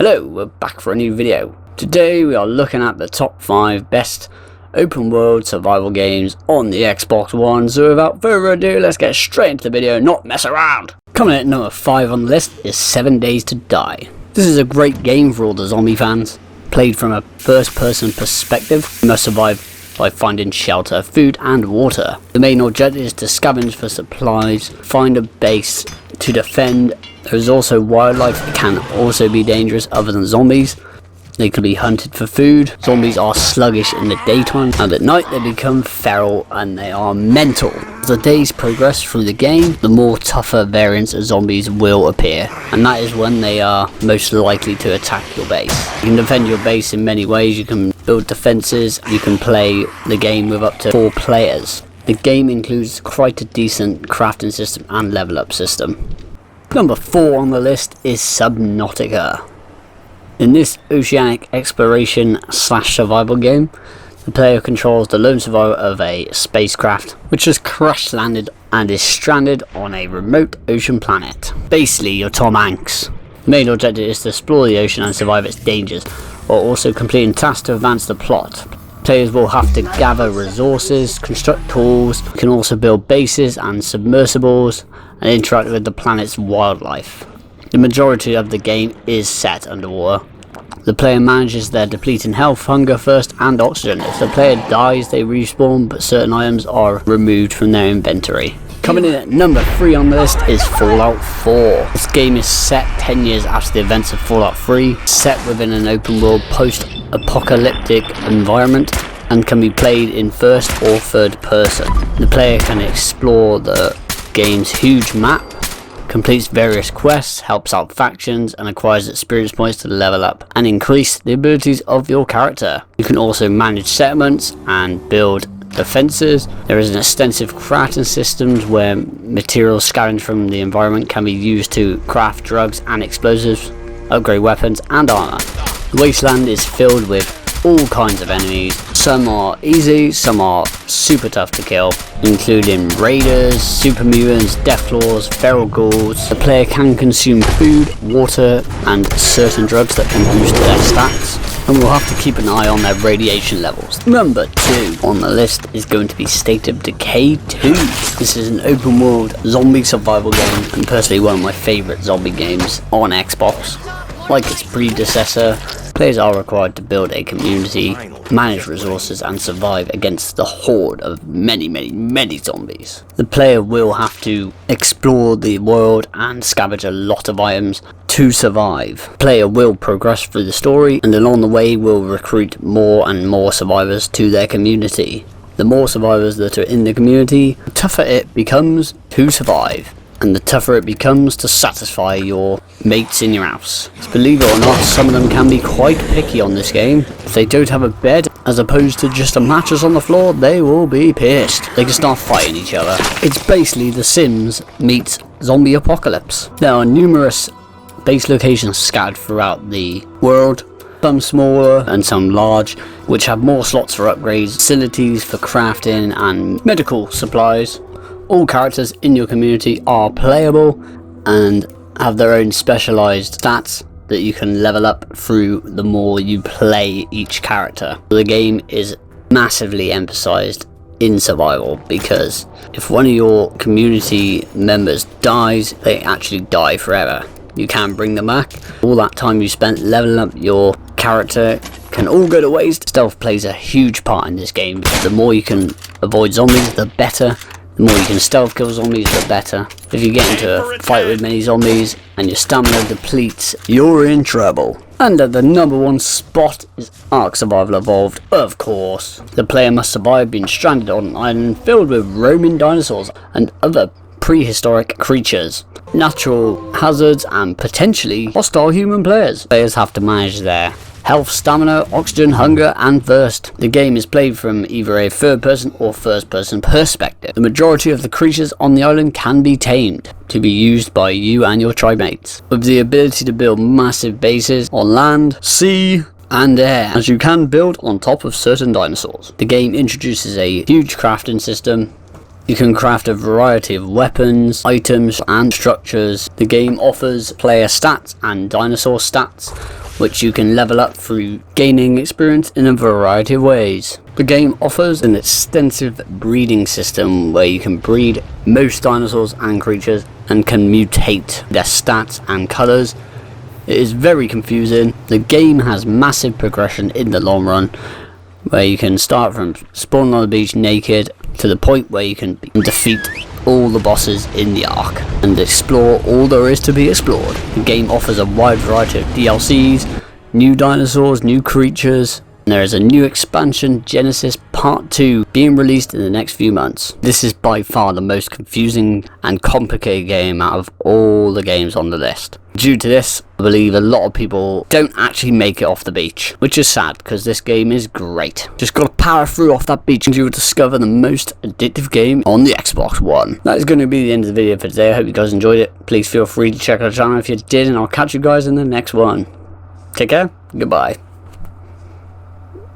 Hello, we're back for a new video. Today we are looking at the top 5 best open world survival games on the Xbox One. So without further ado, let's get straight into the video, not mess around. Coming in at number 5 on the list is 7 Days to Die. This is a great game for all the zombie fans. Played from a first person perspective, you must survive by finding shelter, food and water. The main objective is to scavenge for supplies, find a base to defend. There is also wildlife that can also be dangerous other than zombies. They can be hunted for food. Zombies are sluggish in the daytime and at night they become feral and they are mental. As the days progress through the game, the more tougher variants of zombies will appear, and that is when they are most likely to attack your base. You can defend your base in many ways. You can build defences, you can play the game with up to 4 players. The game includes quite a decent crafting system and level up system. Number 4 on the list is Subnautica. In this oceanic exploration / survival game, the player controls the lone survivor of a spacecraft which has crash landed and is stranded on a remote ocean planet. Basically, you're Tom Hanks. The main objective is to explore the ocean and survive its dangers, while also completing tasks to advance the plot. Players will have to gather resources, construct tools, you can also build bases and submersibles, and interact with the planet's wildlife. The majority of the game is set underwater. The player manages their depleting health, hunger, thirst and oxygen. If the player dies, they respawn, but certain items are removed from their inventory. Coming in at number 3 on the list is Fallout 4. This game is set 10 years after the events of Fallout 3, set within an open world post-apocalyptic environment, and can be played in first or third person. The player can explore the game's huge map, completes various quests, helps out factions, and acquires experience points to level up and increase the abilities of your character. You can also manage settlements and build defences. There is an extensive crafting system where materials scavenged from the environment can be used to craft drugs and explosives, upgrade weapons and armour. The wasteland is filled with all kinds of enemies. Some are easy, some are super tough to kill, including raiders, super mutants, deathclaws, feral ghouls. The player can consume food, water and certain drugs that can boost their stats, and will have to keep an eye on their radiation levels. Number 2 on the list is going to be State of Decay 2. This is an open world zombie survival game and personally one of my favourite zombie games on Xbox. Like its predecessor, players are required to build a community, manage resources and survive against the horde of many zombies. The player will have to explore the world and scavenge a lot of items to survive. The player will progress through the story and along the way will recruit more and more survivors to their community. The more survivors that are in the community, the tougher it becomes to survive, and the tougher it becomes to satisfy your mates in your house. Believe it or not, some of them can be quite picky on this game. If they don't have a bed as opposed to just a mattress on the floor, they will be pissed. They can start fighting each other. It's basically The Sims meets zombie apocalypse. There are numerous base locations scattered throughout the world, some smaller and some large, which have more slots for upgrades, facilities for crafting and medical supplies. All characters in your community are playable and have their own specialised stats that you can level up through the more you play each character. The game is massively emphasised in survival because if one of your community members dies, they actually die forever. You can't bring them back. All that time you spent leveling up your character can all go to waste. Stealth plays a huge part in this game because the more you can avoid zombies, the better. The more you can stealth kill zombies, the better. If you get into a fight with many zombies and your stamina depletes, you're in trouble. And at the number 1 spot is Ark Survival Evolved, of course. The player must survive being stranded on an island filled with roaming dinosaurs and other prehistoric creatures, natural hazards and potentially hostile human players. Players have to manage their health, stamina, oxygen, hunger and thirst. The game is played from either a third person or first person perspective. The majority of the creatures on the island can be tamed to be used by you and your tribe mates, with the ability to build massive bases on land, sea and air, as you can build on top of certain dinosaurs. The game introduces a huge crafting system. You can craft a variety of weapons, items and structures. The game offers player stats and dinosaur stats, which you can level up through gaining experience in a variety of ways. The game offers an extensive breeding system where you can breed most dinosaurs and creatures and can mutate their stats and colours. It is very confusing. The game has massive progression in the long run, where you can start from spawning on the beach naked to the point where you can defeat all the bosses in the Ark and explore all there is to be explored. The game offers a wide variety of DLCs, new dinosaurs, new creatures, and there is a new expansion, Genesis Part 2, being released in the next few months. This is by far the most confusing and complicated game out of all the games on the list. Due to this, I believe a lot of people don't actually make it off the beach, which is sad because this game is great. Just gotta power through off that beach and you will discover the most addictive game on the Xbox One. That is going to be the end of the video for today. I hope you guys enjoyed it. Please feel free to check out the channel if you did, and I'll catch you guys in the next one. Take care. Goodbye.